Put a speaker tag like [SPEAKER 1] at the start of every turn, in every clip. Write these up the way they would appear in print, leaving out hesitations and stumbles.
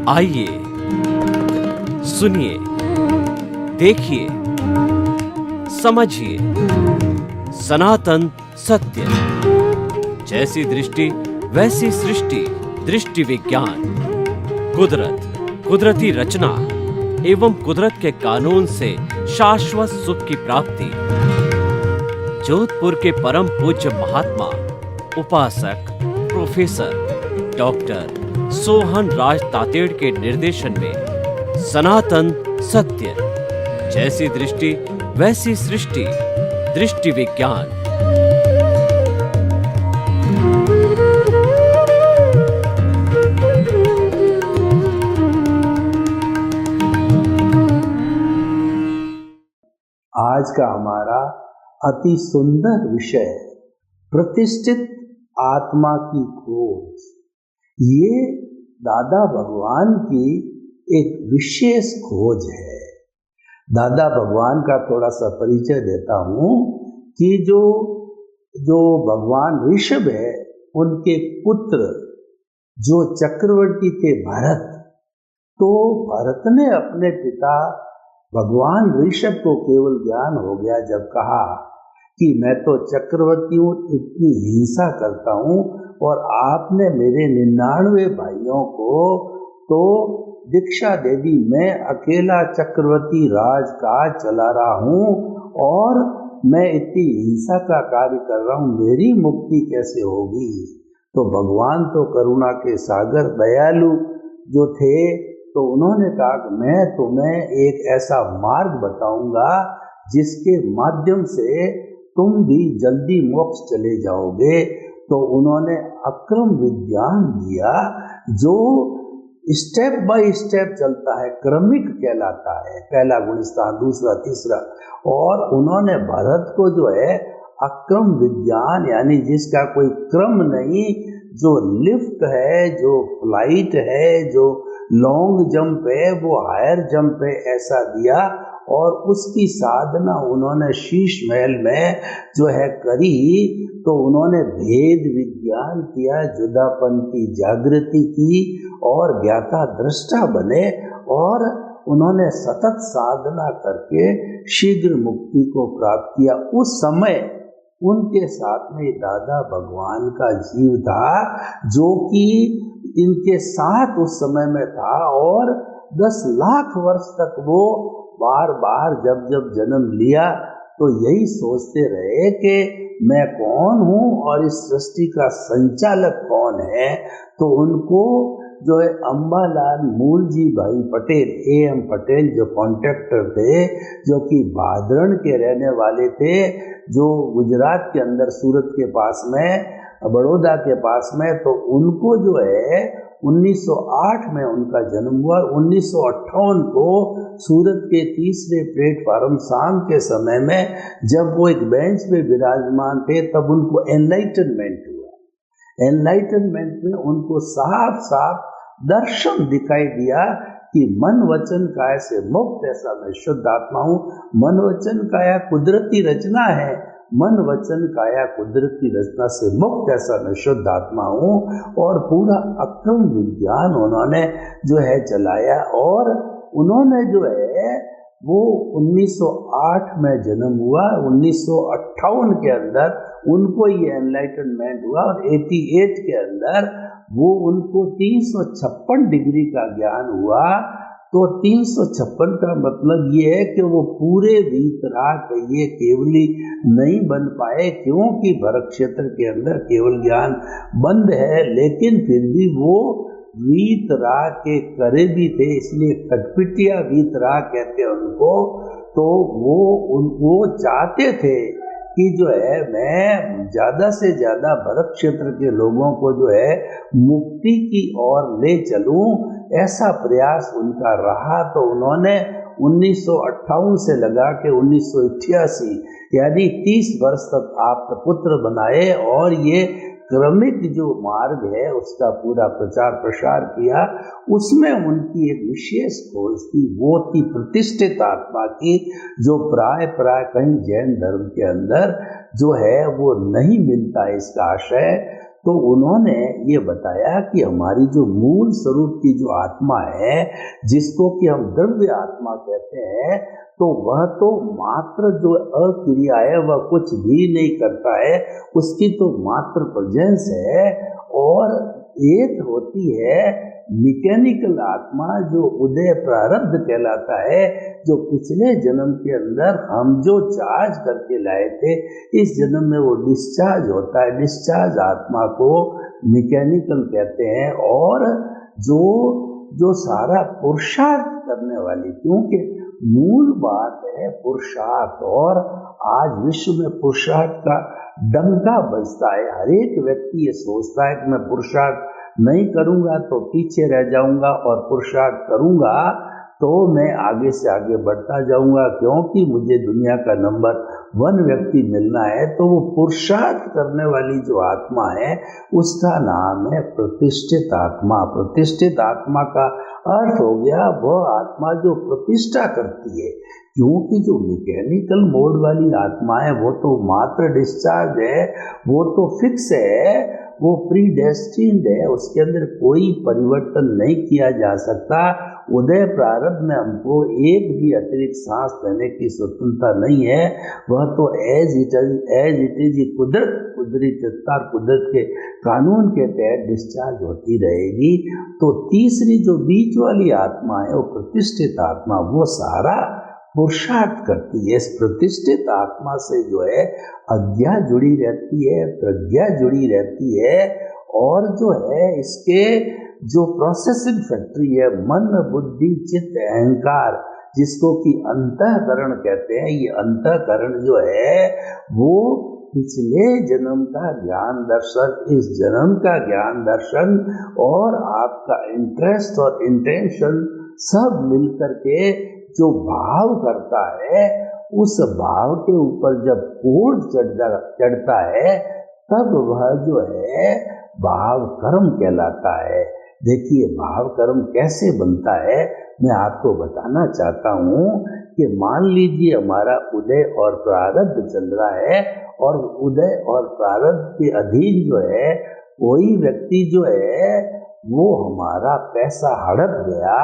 [SPEAKER 1] आइए सुनिए, देखिए, समझिए सनातन सत्य। जैसी दृष्टि वैसी सृष्टि, दृष्टि विज्ञान। कुदरत, कुदरती रचना एवं कुदरत के कानून से शाश्वत सुख की प्राप्ति। जोधपुर के परम पूज्य महात्मा उपासक प्रोफेसर डॉक्टर सोहन राज तातेड़ के निर्देशन में सनातन सत्य। जैसी दृष्टि वैसी सृष्टि, दृष्टि विज्ञान।
[SPEAKER 2] आज का हमारा अति सुंदर विषय प्रतिष्ठित आत्मा की खोज। ये दादा भगवान की एक विशेष खोज है। दादा भगवान का थोड़ा सा परिचय देता हूँ कि जो भगवान ऋषभ है, उनके पुत्र जो चक्रवर्ती थे भरत, तो भरत ने अपने पिता भगवान ऋषभ को केवल ज्ञान हो गया जब कहा कि मैं तो चक्रवर्ती हूँ, इतनी हिंसा करता हूँ और आपने मेरे 99 भाइयों को तो दीक्षा दे दी, मैं अकेला चक्रवर्ती राज का चला रहा हूँ और मैं इतनी हिंसा का कार्य कर रहा हूँ, मेरी मुक्ति कैसे होगी। तो भगवान तो करुणा के सागर दयालु जो थे, तो उन्होंने कहा कि मैं तुम्हें एक ऐसा मार्ग बताऊंगा जिसके माध्यम से तुम भी जल्दी मोक्ष चले जाओगे। तो उन्होंने अक्रम विज्ञान दिया जो स्टेप बाय स्टेप चलता है, क्रमिक कहलाता है, पहला गुणस्थान, दूसरा, तीसरा। और उन्होंने भरत को जो है अक्रम विज्ञान, यानी जिसका कोई क्रम नहीं, जो लिफ्ट है, जो फ्लाइट है, जो लॉन्ग जंप है, वो हायर जंप है, ऐसा दिया। और उसकी साधना उन्होंने शीश महल में जो है करी। तो उन्होंने भेद विज्ञान किया, जुदापन की जागृति की और ज्ञाता दृष्टा बने और उन्होंने सतत साधना करके शीघ्र मुक्ति को प्राप्त किया। उस समय उनके साथ में दादा भगवान का जीव था जो कि इनके साथ उस समय में था और 10 लाख वर्ष तक वो बार बार जब जन्म लिया तो यही सोचते रहे कि मैं कौन हूँ और इस सृष्टि का संचालक कौन है। तो उनको जो है अंबालाल मूलजी भाई पटेल, AM पटेल, जो कॉन्ट्रैक्टर थे, जो कि भादरण के रहने वाले थे, जो गुजरात के अंदर सूरत के पास में, बड़ौदा के पास में, तो उनको जो है 1908 में उनका जन्म हुआ। 1958 को सूरत के तीसरे प्लेटफार्म शाम के समय में जब वो एक बेंच पे विराजमान थे, तब उनको एनलाइटनमेंट हुआ। एनलाइटनमेंट में उनको साफ साफ दर्शन दिखाई दिया कि मन वचन काया से मुक्त, ऐसा मैं शुद्ध आत्मा हूँ। मन वचन काया कुदरती रचना है, मन वचन काया कुदरती रचना से मुक्त, ऐसा मैं शुद्ध आत्मा हूँ। और पूरा अक्रम विज्ञान उन्होंने जो है चलाया। और उन्होंने जो है वो 1908 में जन्म हुआ, 1958 के अंदर उनको ये एनलाइटनमेंट हुआ और 88 के अंदर वो उनको 356 डिग्री का ज्ञान हुआ। तो 356 का मतलब ये है कि वो पूरे वीतराग ये केवली नहीं बन पाए, क्योंकि भरत क्षेत्र के अंदर केवल ज्ञान बंद है, लेकिन फिर भी वो वीतराग के करीबी थे, इसलिए खटपिटिया वीतराग कहते हैं उनको। तो वो चाहते थे कि जो है मैं ज़्यादा से ज़्यादा भरत क्षेत्र के लोगों को जो है मुक्ति की ओर ले चलूं, ऐसा प्रयास उनका रहा। तो उन्होंने 1958 से लगा के 1988 यानी 30 वर्ष तक आप पुत्र बनाए और ये क्रमिक जो मार्ग है उसका पूरा प्रचार प्रसार किया। उसमें उनकी एक विशेष खोज थी, वो थी प्रतिष्ठित आत्मा की, जो प्राय कहीं जैन धर्म के अंदर जो है वो नहीं मिलता इसका आशय। तो उन्होंने ये बताया कि हमारी जो मूल स्वरूप की जो आत्मा है, जिसको कि हम द्रव्य आत्मा कहते हैं, तो वह तो मात्र जो अक्रिया है, वह कुछ भी नहीं करता है, उसकी तो मात्र प्रेजेंस है। और एक होती है मैकेनिकल आत्मा, जो उदय प्रारब्ध कहलाता है, जो पिछले जन्म के अंदर हम जो चार्ज करके लाए थे, इस जन्म में वो डिस्चार्ज होता है। डिस्चार्ज आत्मा को मैकेनिकल कहते हैं। और जो जो सारा पुरुषार्थ करने वाली, क्योंकि मूल बात है पुरुषार्थ, और आज विश्व में पुरुषार्थ का डंका बजता है। हर एक व्यक्ति ये सोचता है कि मैं पुरुषार्थ नहीं करूंगा तो पीछे रह जाऊंगा, और पुरुषार्थ करूंगा तो मैं आगे से आगे बढ़ता जाऊंगा, क्योंकि मुझे दुनिया का नंबर 1 व्यक्ति मिलना है। तो वो पुरुषार्थ करने वाली जो आत्मा है, उसका नाम है प्रतिष्ठित आत्मा। प्रतिष्ठित आत्मा का अर्थ हो गया वह आत्मा जो प्रतिष्ठा करती है, क्योंकि जो मैकेनिकल मोड वाली आत्मा है वो तो मात्र डिस्चार्ज है, वो तो फिक्स है, वो प्री डेस्टिन्ड है, उसके अंदर कोई परिवर्तन नहीं किया जा सकता। उदय प्रारब्ध में हमको एक भी अतिरिक्त सांस लेने की स्वतंत्रता नहीं है। वह तो एज इट इज कुदरती सत्ता, कुदरत के कानून के तहत डिस्चार्ज होती रहेगी। तो तीसरी जो बीच वाली आत्मा है, वो प्रतिष्ठित आत्मा, वो सारा पुरुषार्थ करती है। इस प्रतिष्ठित आत्मा से जो है अज्ञा जुड़ी रहती है, प्रज्ञा जुड़ी रहती है, और जो है इसके जो प्रोसेसिंग फैक्ट्री है, मन बुद्धि चित्त अहंकार, जिसको कि अंतःकरण कहते हैं, ये अंतःकरण जो है वो पिछले जन्म का ज्ञान दर्शन, इस जन्म का ज्ञान दर्शन, और आपका इंटरेस्ट और इंटेंशन सब मिलकर के जो भाव करता है, उस भाव के ऊपर जब कोड चढ़ता है, तब वह जो है भाव कर्म कहलाता है। देखिए भाव कर्म कैसे बनता है, मैं आपको बताना चाहता हूँ कि मान लीजिए हमारा उदय और प्रारब्ध चल रहा है, और उदय और प्रारब्ध के अधीन जो है कोई व्यक्ति जो है वो हमारा पैसा हड़प गया,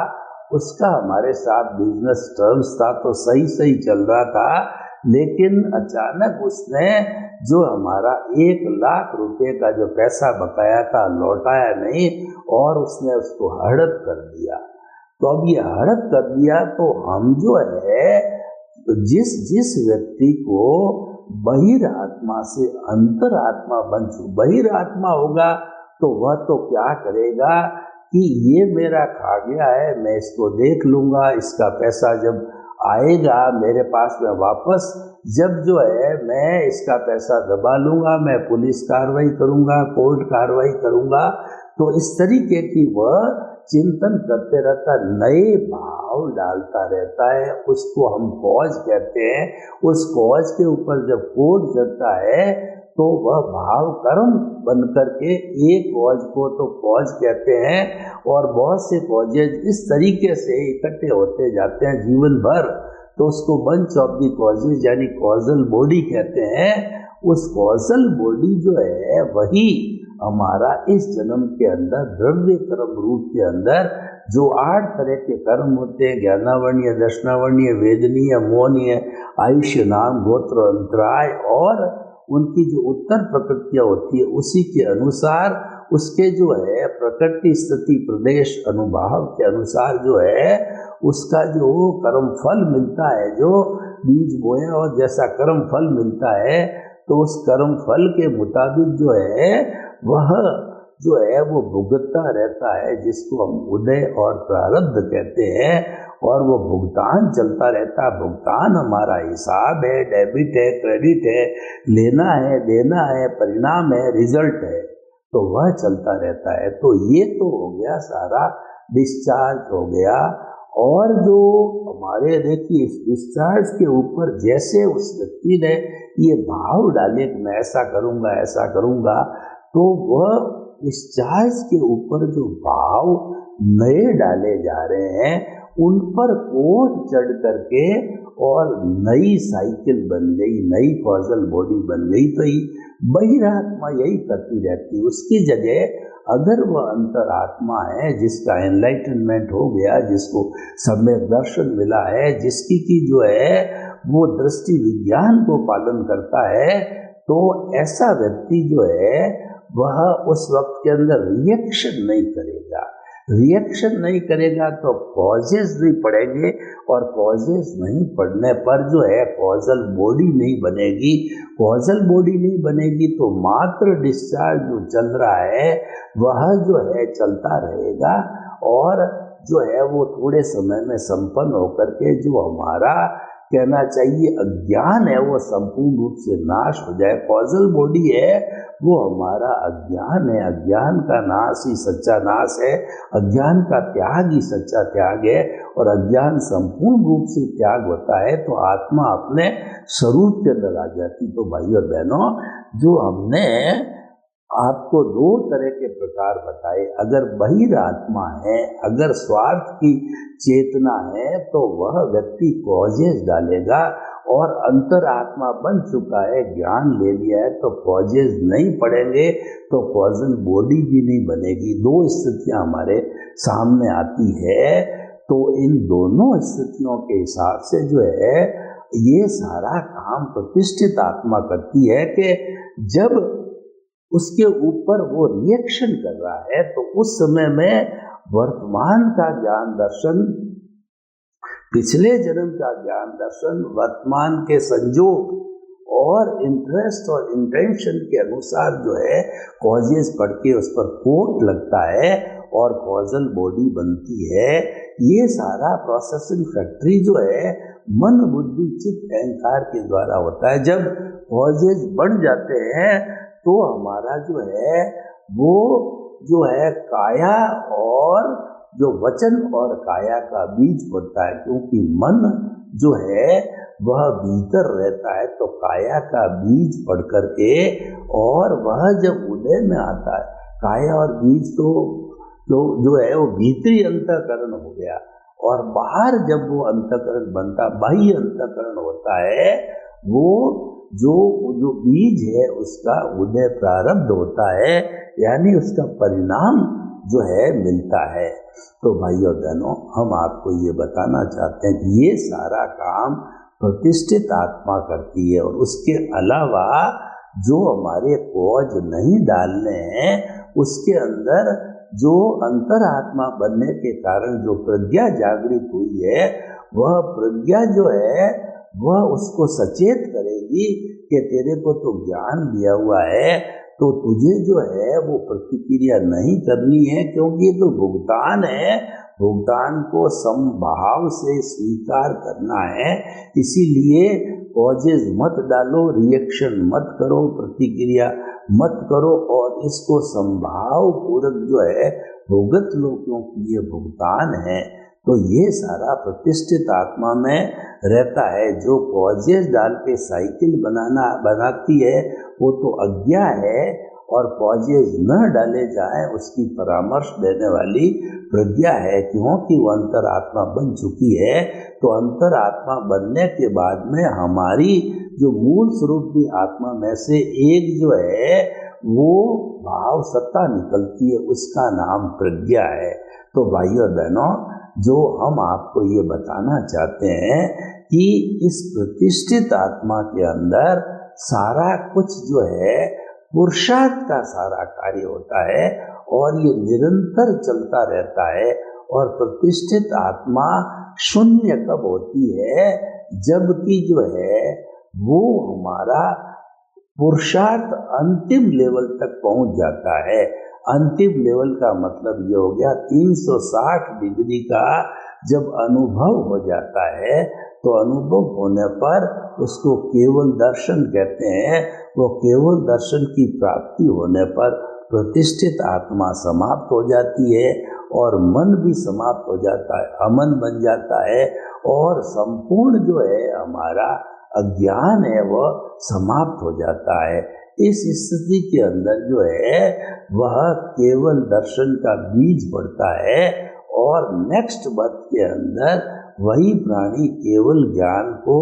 [SPEAKER 2] उसका हमारे साथ बिजनेस टर्म्स था, तो सही सही चल रहा था, लेकिन अचानक उसने जो हमारा 1 लाख रुपए का जो पैसा बकाया था लौटाया नहीं, और उसने उसको हड़प कर दिया। तो अब ये हड़प कर दिया, तो हम जो है जिस व्यक्ति को बहिरात्मा से अंतरात्मा बन चुका, बहिरात्मा होगा, तो वह तो क्या करेगा कि ये मेरा खा गया है, मैं इसको देख लूंगा, इसका पैसा जब आएगा मेरे पास में वापस, जब जो है मैं इसका पैसा दबा लूंगा, मैं पुलिस कार्रवाई करूंगा, कोर्ट कार्रवाई करूंगा। तो इस तरीके की वह चिंतन करते रहता, नए भाव डालता रहता है, उसको हम कॉज कहते हैं। उस कॉज के ऊपर जब कोड चढ़ता है, तो वह भाव कर्म बन करके एक कॉज को तो कॉज कहते हैं, और बहुत से कॉजेज इस तरीके से इकट्ठे होते जाते हैं जीवन भर, तो उसको बंच ऑफ दी कॉजेज यानी कॉजल बॉडी कहते हैं। उस कॉजल बॉडी जो है वही हमारा इस जन्म के अंदर द्रव्य कर्म रूप के अंदर जो 8 तरह के कर्म होते हैं, ज्ञानावर्णीय, दर्शनावर्णीय, वेदनीय, मोहनीय, आयुष्य, नाम, गोत्र, अंतराय, और उनकी जो उत्तर प्रकृतियाँ होती है उसी के अनुसार उसके जो है प्रकृति स्थिति प्रदेश अनुभाव के अनुसार जो है उसका जो कर्म फल मिलता है, जो बीज बोया और जैसा कर्म फल मिलता है, तो उस कर्म फल के मुताबिक जो है वह जो है वो भुगतता रहता है, जिसको हम उदय और प्रारब्ध कहते हैं, और वो भुगतान चलता रहता है। भुगतान हमारा हिसाब है, डेबिट है, क्रेडिट है, लेना है, देना है, परिणाम है, रिजल्ट है, तो वह चलता रहता है। तो ये तो हो गया सारा डिस्चार्ज हो गया। और जो हमारे देखिए इस डिस्चार्ज के ऊपर जैसे उस व्यक्ति ने ये भाव डाले कि मैं ऐसा करूँगा ऐसा करूँगा, तो वह डिस्चार्ज के ऊपर जो भाव नए डाले जा रहे हैं उन पर कोट चढ़ करके और नई साइकिल बन गई, नई कॉजल बॉडी बन गई। तो बहिरात्मा यही करती रहती है। उसकी जगह अगर वह अंतरात्मा है जिसका एनलाइटनमेंट हो गया, जिसको सम्यक दर्शन मिला है, जिसकी की जो है वो दृष्टि विज्ञान को पालन करता है, तो ऐसा व्यक्ति जो है वह उस वक्त के अंदर रिएक्शन नहीं करेगा। रिएक्शन नहीं करेगा तो कॉजेज नहीं पड़ेंगे, और कॉजेज नहीं पड़ने पर जो है कॉजल बॉडी नहीं बनेगी। कॉजल बॉडी नहीं बनेगी तो मात्र डिस्चार्ज जो चल रहा है वह जो है चलता रहेगा, और जो है वो थोड़े समय में संपन्न होकर के जो हमारा कहना चाहिए अज्ञान है वो संपूर्ण रूप से नाश हो जाए। कॉजल बॉडी है वो हमारा अज्ञान है, अज्ञान का नाश ही सच्चा नाश है, अज्ञान का त्याग ही सच्चा त्याग है, और अज्ञान संपूर्ण रूप से त्याग होता है तो आत्मा अपने स्वरूप के अंदर आ जाती। तो भाइयों और बहनों, जो हमने आपको दो तरह के प्रकार बताए, अगर बहिरात्मा है, अगर स्वार्थ की चेतना है तो वह व्यक्ति कॉजेज डालेगा, और अंतरात्मा बन चुका है, ज्ञान ले लिया है तो कॉजेज नहीं पड़ेंगे, तो कॉजल बॉडी भी नहीं बनेगी। दो स्थितियां हमारे सामने आती है। तो इन दोनों स्थितियों के हिसाब से जो है ये सारा काम प्रतिष्ठित आत्मा करती है कि जब उसके ऊपर वो रिएक्शन कर रहा है तो उस समय में वर्तमान का ज्ञान दर्शन, पिछले जन्म का ज्ञान दर्शन, वर्तमान के संजोग और इंटरेस्ट और इंटेंशन के अनुसार जो है कॉजेस पढ़ के उस पर कोट लगता है और कॉजल बॉडी बनती है। ये सारा प्रोसेसिंग फैक्ट्री जो है मन बुद्धि चित्त अहंकार के द्वारा होता है। जब कॉजेस बन जाते हैं तो हमारा जो है वो जो है काया और जो वचन और काया का बीज होता है, क्योंकि मन जो है वह भीतर रहता है तो काया का बीज पढ़ करके, और वह जब उदय में आता है, काया और बीज तो जो है वो भीतरी अंतःकरण हो गया, और बाहर जब वो अंतःकरण बनता, बाह्य अंतःकरण होता है, वो जो बीज है उसका उदय प्रारब्ध होता है, यानी उसका परिणाम जो है मिलता है। तो भाइयों बहनों, हम आपको ये बताना चाहते हैं कि ये सारा काम प्रतिष्ठित आत्मा करती है, और उसके अलावा जो हमारे कॉज नहीं डालने हैं उसके अंदर जो अंतरात्मा बनने के कारण जो प्रज्ञा जागृत हुई है, वह प्रज्ञा जो है वह उसको सचेत करेगी कि तेरे को तो ज्ञान दिया हुआ है, तो तुझे जो है वो प्रतिक्रिया नहीं करनी है, क्योंकि ये तो भुगतान है, भुगतान को समभाव से स्वीकार करना है। इसीलिए कॉजेज मत डालो, रिएक्शन मत करो, प्रतिक्रिया मत करो, और इसको समभाव पूर्वक जो है भुगत लो, क्योंकि ये भुगतान है। तो ये सारा प्रतिष्ठित आत्मा में रहता है। जो कॉजेज डाल के साइकिल बनाती है वो तो अज्ञा है, और कॉजेज न डाले जाए उसकी परामर्श देने वाली प्रज्ञा है, क्योंकि वो अंतरात्मा बन चुकी है। तो अंतरात्मा बनने के बाद में हमारी जो मूल स्वरूप की आत्मा में से एक जो है वो भाव सत्ता निकलती है, उसका नाम प्रज्ञा है। तो भाइयों और बहनों, जो हम आपको ये बताना चाहते हैं कि इस प्रतिष्ठित आत्मा के अंदर सारा कुछ जो है पुरुषार्थ का सारा कार्य होता है, और ये निरंतर चलता रहता है। और प्रतिष्ठित आत्मा शून्य कब होती है? जबकि जो है वो हमारा पुरुषार्थ अंतिम लेवल तक पहुंच जाता है। अंतिम लेवल का मतलब ये हो गया 360 डिग्री का जब अनुभव हो जाता है, तो अनुभव होने पर उसको केवल दर्शन कहते हैं। वो केवल दर्शन की प्राप्ति होने पर प्रतिष्ठित आत्मा समाप्त हो जाती है, और मन भी समाप्त हो जाता है, अमन बन जाता है, और संपूर्ण जो है हमारा अज्ञान है वह समाप्त हो जाता है। इस स्थिति के अंदर जो है वह केवल दर्शन का बीज पड़ता है, और नेक्स्ट बर्थ के अंदर वही प्राणी केवल ज्ञान को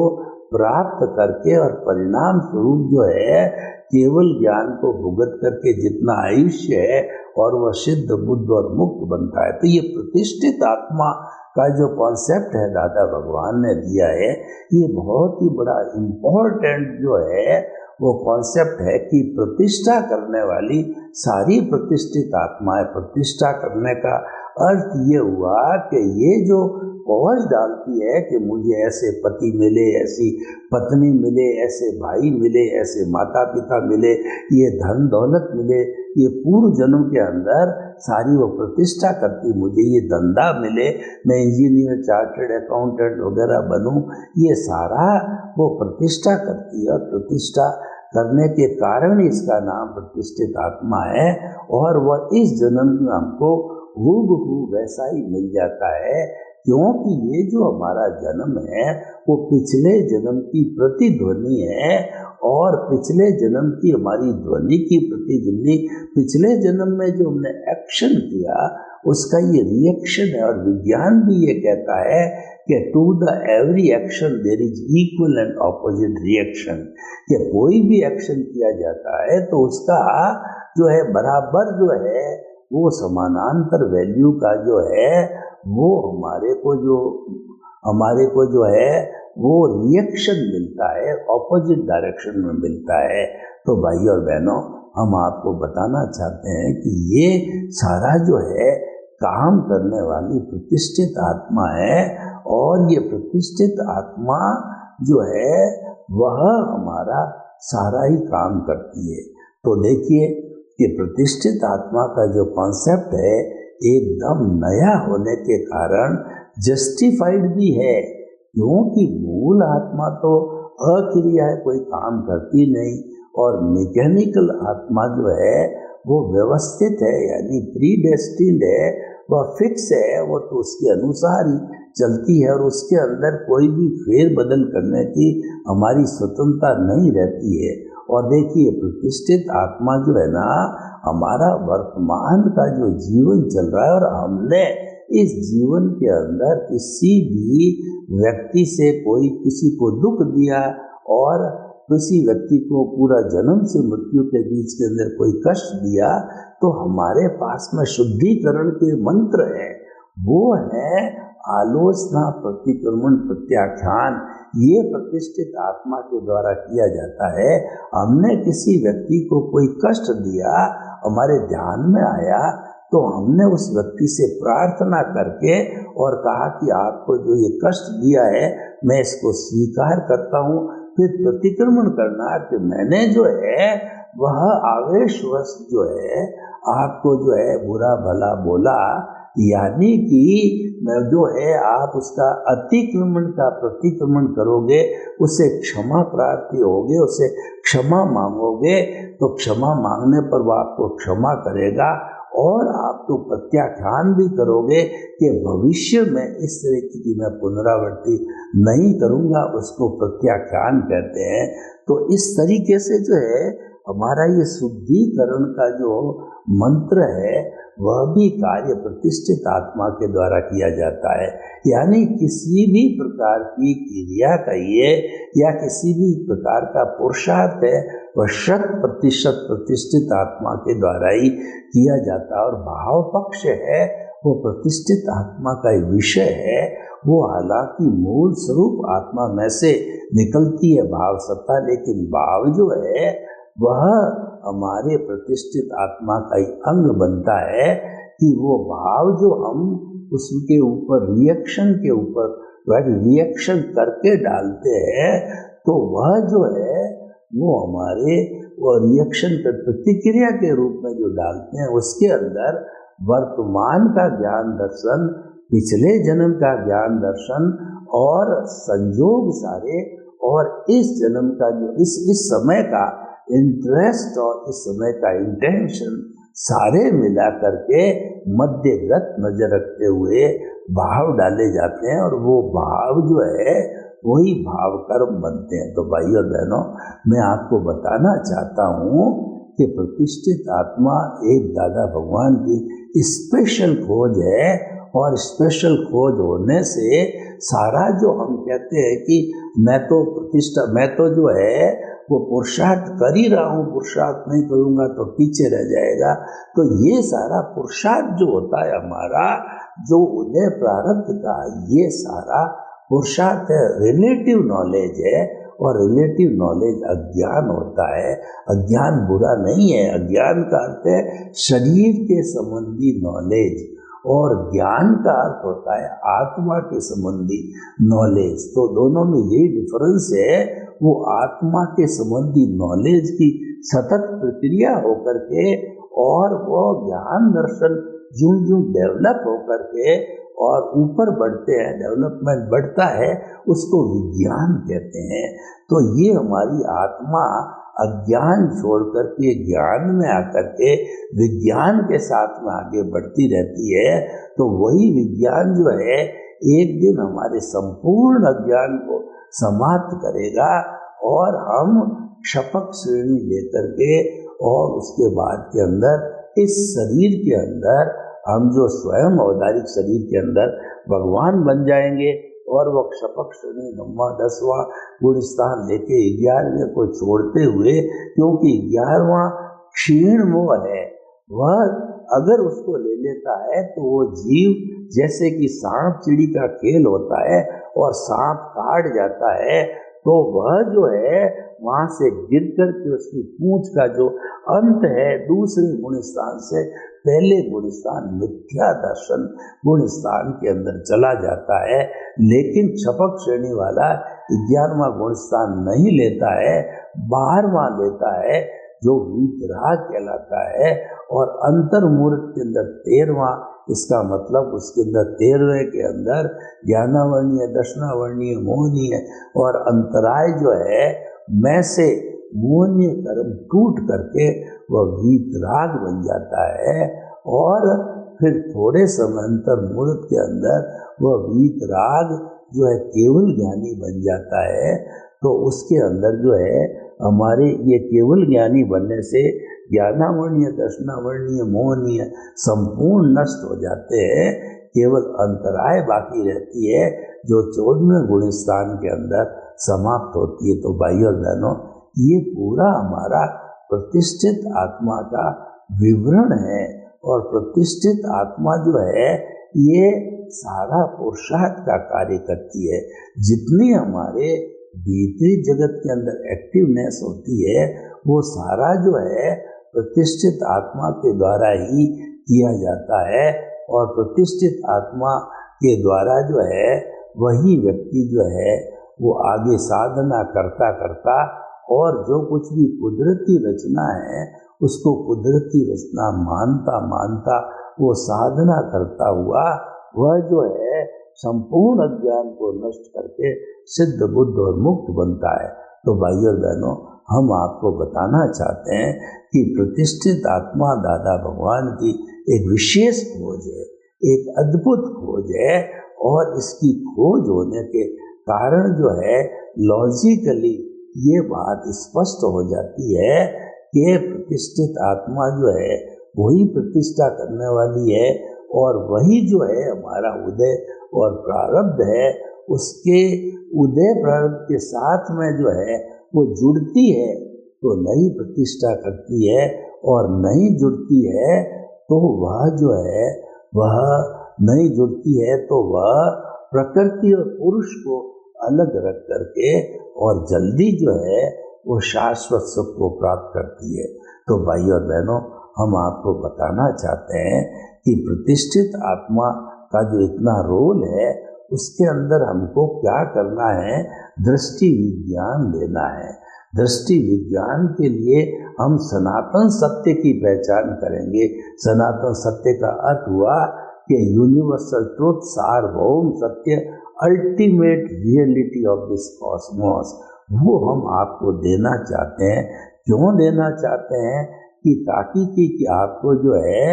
[SPEAKER 2] प्राप्त करके और परिणाम स्वरूप जो है केवल ज्ञान को भुगत करके जितना आयुष्य है और वह सिद्ध बुद्ध और मुक्त बनता है। तो ये प्रतिष्ठित आत्मा का जो कॉन्सेप्ट है दादा भगवान ने दिया है, ये बहुत ही बड़ा इम्पोर्टेंट जो है वो कॉन्सेप्ट है कि प्रतिष्ठा करने वाली सारी प्रतिष्ठित आत्माएं, प्रतिष्ठा करने का अर्थ ये हुआ कि ये जो पहुँच डालती है कि मुझे ऐसे पति मिले, ऐसी पत्नी मिले, ऐसे भाई मिले, ऐसे माता पिता मिले, ये धन दौलत मिले, ये पूर्व जन्म के अंदर सारी वो प्रतिष्ठा करती, मुझे ये धंधा मिले, मैं इंजीनियर, चार्टर्ड अकाउंटेंट वगैरह बनूं, ये सारा वो प्रतिष्ठा करती है। और प्रतिष्ठा करने के कारण इसका नाम प्रतिष्ठित आत्मा है। और वह इस जन्म में हमको हूबहू वैसा ही मिल जाता है, क्योंकि ये जो हमारा जन्म है वो पिछले जन्म की प्रतिध्वनि है और पिछले जन्म की हमारी ध्वनि की प्रतिध्वनि, पिछले जन्म में जो हमने एक्शन किया उसका ये रिएक्शन है। और विज्ञान भी ये कहता है कि to the every action there is equal and opposite reaction, कि कोई भी एक्शन किया जाता है तो उसका जो है बराबर जो है वो समानांतर वैल्यू का जो है वो हमारे को जो है वो रिएक्शन मिलता है, ऑपोजिट डायरेक्शन में मिलता है। तो भाई और बहनों, हम आपको बताना चाहते हैं कि ये सारा जो है काम करने वाली प्रतिष्ठित आत्मा है और ये प्रतिष्ठित आत्मा जो है वह हमारा सारा ही काम करती है। तो देखिए कि प्रतिष्ठित आत्मा का जो कॉन्सेप्ट है एकदम नया होने के कारण जस्टिफाइड भी है, क्योंकि मूल आत्मा तो अक्रिया है, कोई काम करती नहीं, और मैकेनिकल आत्मा जो है वो व्यवस्थित है, यानी प्रीडेस्टिन्ड है, वह फिक्स है, वो तो उसके अनुसार ही चलती है और उसके अंदर कोई भी फेरबदल करने की हमारी स्वतंत्रता नहीं रहती है। और देखिए प्रतिष्ठित आत्मा जो है ना, हमारा वर्तमान का जो जीवन चल रहा है और हमने इस जीवन के अंदर किसी भी व्यक्ति से कोई किसी को दुख दिया और किसी व्यक्ति को पूरा जन्म से मृत्यु के बीच के अंदर कोई कष्ट दिया, तो हमारे पास में शुद्धिकरण के मंत्र है, वो है आलोचना, प्रतिक्रमण, प्रत्याख्यान। ये प्रतिष्ठित आत्मा के द्वारा किया जाता है। हमने किसी व्यक्ति को कोई कष्ट दिया, हमारे ध्यान में आया, तो हमने उस व्यक्ति से प्रार्थना करके और कहा कि आपको जो ये कष्ट दिया है मैं इसको स्वीकार करता हूँ। फिर प्रतिक्रमण करना कि मैंने जो है वह आवेशवश जो है आपको जो है बुरा भला बोला, यानी कि जो है आप उसका अतिक्रमण का प्रतिक्रमण करोगे, उससे क्षमा प्रार्थी होगे, उससे क्षमा मांगोगे, तो क्षमा मांगने पर वो आपको क्षमा करेगा और आप तो प्रत्याख्यान भी करोगे कि भविष्य में इस तरह की मैं पुनरावृत्ति नहीं करूँगा, उसको प्रत्याख्यान कहते हैं। तो इस तरीके से जो है हमारा ये शुद्धिकरण का जो मंत्र है वह भी कार्य प्रतिष्ठित आत्मा के द्वारा किया जाता है। यानी किसी भी प्रकार की क्रिया कहिए या किसी भी प्रकार का पुरुषार्थ है वह 100% प्रतिष्ठित आत्मा के द्वारा ही किया जाता है। और भाव पक्ष है वो प्रतिष्ठित आत्मा का विषय है, वो हालांकि मूल स्वरूप आत्मा में से निकलती है भाव सत्ता, लेकिन भाव जो है वह हमारे प्रतिष्ठित आत्मा का ही अंग बनता है कि वो भाव जो हम उसके ऊपर रिएक्शन करके डालते हैं, तो वह जो है वो हमारे वो रिएक्शन कर प्रतिक्रिया के रूप में जो डालते हैं उसके अंदर वर्तमान का ज्ञान दर्शन, पिछले जन्म का ज्ञान दर्शन और संयोग सारे और इस जन्म का जो इस समय का इंटरेस्ट और इस समय का इंटेंशन सारे मिला करके मध्यगत नजर रखते हुए भाव डाले जाते हैं और वो भाव जो है वही भाव कर्म बनते हैं। तो भाई और बहनों, मैं आपको बताना चाहता हूँ कि प्रतिष्ठित आत्मा एक दादा भगवान की स्पेशल खोज है और स्पेशल खोज होने से सारा जो हम कहते हैं कि मैं तो जो है वो पुरुषार्थ कर ही रहा हूँ, पुरुषार्थ नहीं करूँगा तो पीछे रह जाएगा। तो ये सारा पुरुषार्थ जो होता है हमारा, जो उदय प्रारब्ध का ये सारा पुरुषार्थ है, रिलेटिव नॉलेज है। और रिलेटिव नॉलेज अज्ञान होता है। अज्ञान बुरा नहीं है, अज्ञान का अर्थ है शरीर के संबंधी नॉलेज, और ज्ञान का अर्थ होता है आत्मा के संबंधी नॉलेज। तो दोनों में यही डिफरेंस है, वो आत्मा के संबंधी नॉलेज की सतत प्रक्रिया होकर के, और वो ज्ञान दर्शन जूं जूं डेवलप होकर के और ऊपर बढ़ते हैं, डेवलपमेंट बढ़ता है, उसको विज्ञान कहते हैं। तो ये हमारी आत्मा अज्ञान छोड़ करके ज्ञान में आकर के विज्ञान के साथ में आगे बढ़ती रहती है। तो वही विज्ञान जो है एक दिन हमारे संपूर्ण अज्ञान को समाप्त करेगा, और हम शपथ श्रेणी लेकर के, और उसके बाद के अंदर इस शरीर के अंदर हम जो स्वयं औदारिक शरीर के अंदर भगवान बन जाएंगे, और वह शपथ श्रेणी 9वां 10वां गुण स्थान लेके 11वें को छोड़ते हुए, क्योंकि 11वां क्षीण मोह है, वह अगर उसको ले लेता है तो वो जीव जैसे कि सांप चिड़ी का खेल होता है और सांप काट जाता है, तो वह जो है वहां से गिर कर के उसकी पूंछ का जो अंत है दूसरे गुण स्थान से पहले गुण स्थान मिथ्या दर्शन गुण स्थान के अंदर चला जाता है। लेकिन छपक श्रेणी वाला 11वां गुण स्थान नहीं लेता है, 12वां लेता है, जो वीतराग कहलाता है, और अंतर्मूर्त के अंदर 13वां, इसका मतलब उसके अंदर 13वें के अंदर ज्ञानावर्णीय, दर्शनावर्णीय, मोहनीय और अंतराय जो है मैं से मोहनीय कर्म टूट करके वह वीतराग बन जाता है, और फिर थोड़े समय अंतर्मूर्त के अंदर वह वीतराग जो है केवल ज्ञानी बन जाता है। तो उसके अंदर जो है हमारे ये केवल ज्ञानी बनने से ज्ञानावर्णीय, दर्शनावर्णीय, मोहनीय संपूर्ण नष्ट हो जाते हैं, केवल अंतराय बाकी रहती है जो 14वें गुण स्थान के अंदर समाप्त होती है। तो भाइयों और बहनों, ये पूरा हमारा प्रतिष्ठित आत्मा का विवरण है, और प्रतिष्ठित आत्मा जो है ये सारा पुरुषार्थ का कार्य करती है। जितनी हमारे भीतरी जगत के अंदर एक्टिवनेस होती है, वो सारा जो है प्रतिष्ठित आत्मा के द्वारा ही किया जाता है, और प्रतिष्ठित आत्मा के द्वारा जो है वही व्यक्ति जो है वो आगे साधना करता करता, और जो कुछ भी कुदरती रचना है उसको कुदरती रचना मानता मानता वो साधना करता हुआ वह जो है संपूर्ण अज्ञान को नष्ट करके सिद्ध बुद्ध और मुक्त बनता है। तो भाइयों और बहनों, हम आपको बताना चाहते हैं कि प्रतिष्ठित आत्मा दादा भगवान की एक विशेष खोज है, एक अद्भुत खोज है, और इसकी खोज होने के कारण जो है लॉजिकली ये बात स्पष्ट हो जाती है कि प्रतिष्ठित आत्मा जो है वही प्रतिष्ठा करने वाली है, और वही जो है हमारा उदय और प्रारब्ध है, उसके उदय प्रारब्ध के साथ में जो है वो जुड़ती है तो नई प्रतिष्ठा करती है, और नहीं जुड़ती है तो वह जो है वह नहीं जुड़ती है तो वह प्रकृति और पुरुष को अलग रख करके और जल्दी जो है वो शाश्वत सुख को प्राप्त करती है। तो भाइयों और बहनों, हम आपको बताना चाहते हैं कि प्रतिष्ठित आत्मा का जो इतना रोल है उसके अंदर हमको क्या करना है, दृष्टि विज्ञान लेना है। दृष्टि विज्ञान के लिए हम सनातन सत्य की पहचान करेंगे। सनातन सत्य का अर्थ हुआ कि यूनिवर्सल ट्रुथ, सार्वभौम सत्य, ultimate reality of this Cosmos, वो हम आपको देना चाहते हैं। क्यों देना चाहते हैं? कि ताकि कि आपको जो है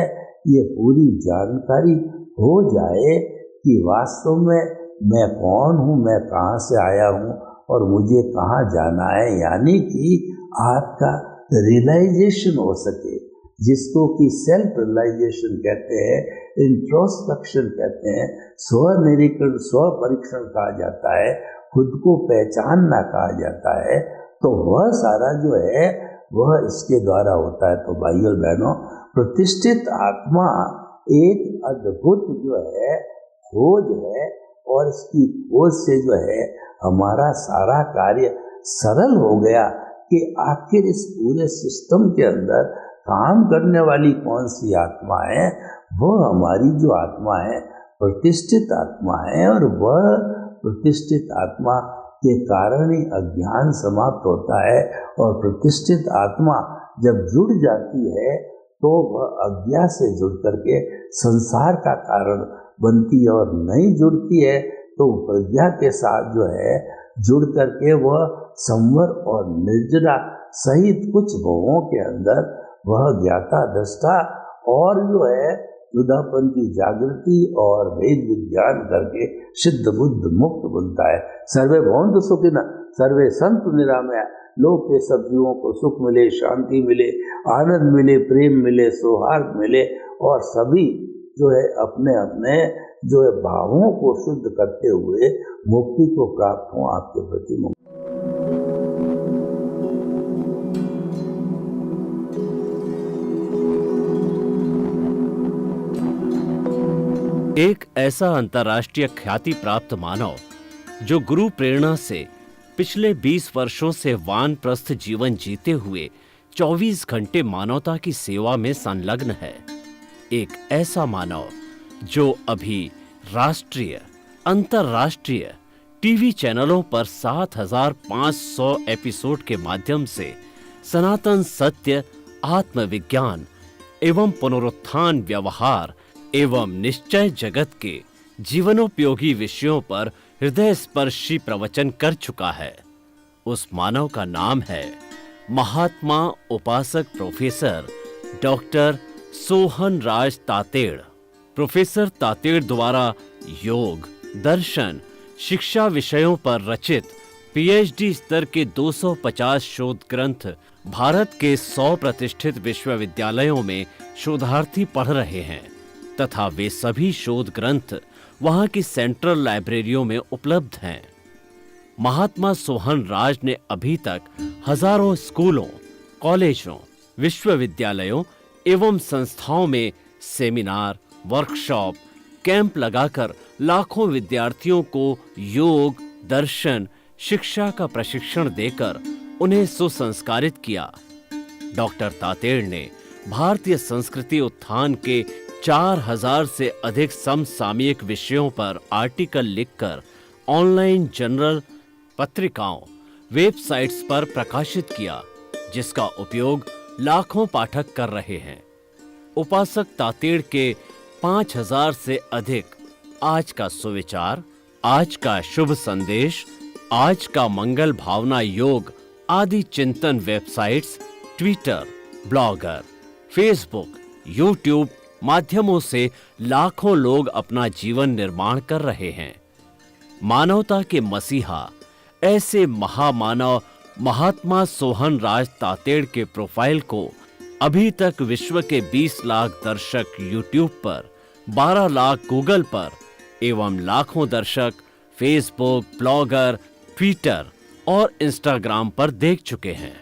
[SPEAKER 2] ये पूरी जानकारी हो जाए कि वास्तव में मैं कौन हूँ, मैं कहाँ से आया हूँ और मुझे कहाँ जाना है, यानी कि आपका रियलाइजेशन हो सके जिसको कि सेल्फ रियलाइजेशन कहते हैं, इंट्रोस्पेक्शन कहते हैं, स्व निरीक्षण स्व परीक्षण कहा जाता है, खुद को पहचानना कहा जाता है, तो वह सारा जो है वह इसके द्वारा होता है। तो भाइयों बहनों, प्रतिष्ठित आत्मा एक अद्भुत जो है खोज है, और इसकी खोज से जो है हमारा सारा कार्य सरल हो गया कि आखिर इस पूरे सिस्टम के अंदर काम करने वाली कौन सी आत्मा है। वह हमारी जो आत्मा है प्रतिष्ठित आत्मा है, और वह प्रतिष्ठित आत्मा के कारण ही अज्ञान समाप्त होता है। और प्रतिष्ठित आत्मा जब जुड़ जाती है तो वह अज्ञा से जुड़ करके संसार का कारण बनती है, और नहीं जुड़ती है तो प्रज्ञा के साथ जो है जुड़ करके वह संवर और निर्जरा सहित कुछ भवों के अंदर वह ज्ञाता दृष्टा और जो है युद्धापन की जागृति और वेद विज्ञान करके सिद्ध बुद्ध मुक्त बनता है। सर्वे भवन्तु सुखिनः, सर्वे सन्तु निरामया। लोक के सब जीवों को सुख मिले, शांति मिले, आनंद मिले, प्रेम मिले, सौहार्द मिले, और सभी जो है अपने अपने जो है भावों को शुद्ध करते हुए मुक्ति को प्राप्त हो। आपके प्रति मुक्ति।
[SPEAKER 1] एक ऐसा अंतर्राष्ट्रीय ख्याति प्राप्त मानव जो गुरु प्रेरणा से पिछले 20 वर्षों से वानप्रस्थ जीवन जीते हुए 24 घंटे मानवता की सेवा में संलग्न है। एक ऐसा मानव जो अभी राष्ट्रीय, अंतर्राष्ट्रीय टीवी चैनलों पर 7,500 एपिसोड के माध्यम से सनातन सत्य, आत्मविज्ञान एवं पुनरुत्थान, व्यवहार एवं निश्चय जगत के जीवनोपयोगी विषयों पर हृदय स्पर्शी प्रवचन कर चुका है। उस मानव का नाम है महात्मा उपासक प्रोफेसर डॉक्टर सोहन राज तातेड़। प्रोफेसर तातेड़ द्वारा योग, दर्शन, शिक्षा विषयों पर रचित पीएचडी स्तर के 250 शोध ग्रंथ भारत के 100 प्रतिष्ठित विश्वविद्यालयों में शोधार्थी पढ़ रहे हैं, तथा वे सभी शोध ग्रंथ वहां की सेंट्रल लाइब्रेरियों में उपलब्ध हैं। महात्मा सोहन राज ने अभी तक हजारों स्कूलों, कॉलेजों, विश्वविद्यालयों एवं संस्थाओं में सेमिनार, वर्कशॉप, कैंप लगाकर लाखों विद्यार्थियों को योग, दर्शन, शिक्षा का प्रशिक्षण देकर उन्हें सुसंस्कारित किया। डॉक्टर तातेड़ ने भारतीय संस्कृति उत्थान के 4000 से अधिक समसामयिक विषयों पर आर्टिकल लिखकर ऑनलाइन जर्नल, पत्रिकाओं, वेबसाइट्स पर प्रकाशित किया, जिसका उपयोग लाखों पाठक कर रहे हैं। उपासक तातेड़ के 5000 से अधिक आज का सुविचार, आज का शुभ संदेश, आज का मंगल भावना योग आदि चिंतन websites, Twitter, blogger, Facebook, YouTube माध्यमों से लाखों लोग अपना जीवन निर्माण कर रहे हैं। मानवता के मसीहा ऐसे महामानव महात्मा सोहन राज तातेड़ के प्रोफाइल को अभी तक विश्व के 20 लाख दर्शक यूट्यूब पर, 12 लाख गूगल पर एवं लाखों दर्शक फेसबुक, ब्लॉगर, ट्विटर और इंस्टाग्राम पर देख चुके हैं।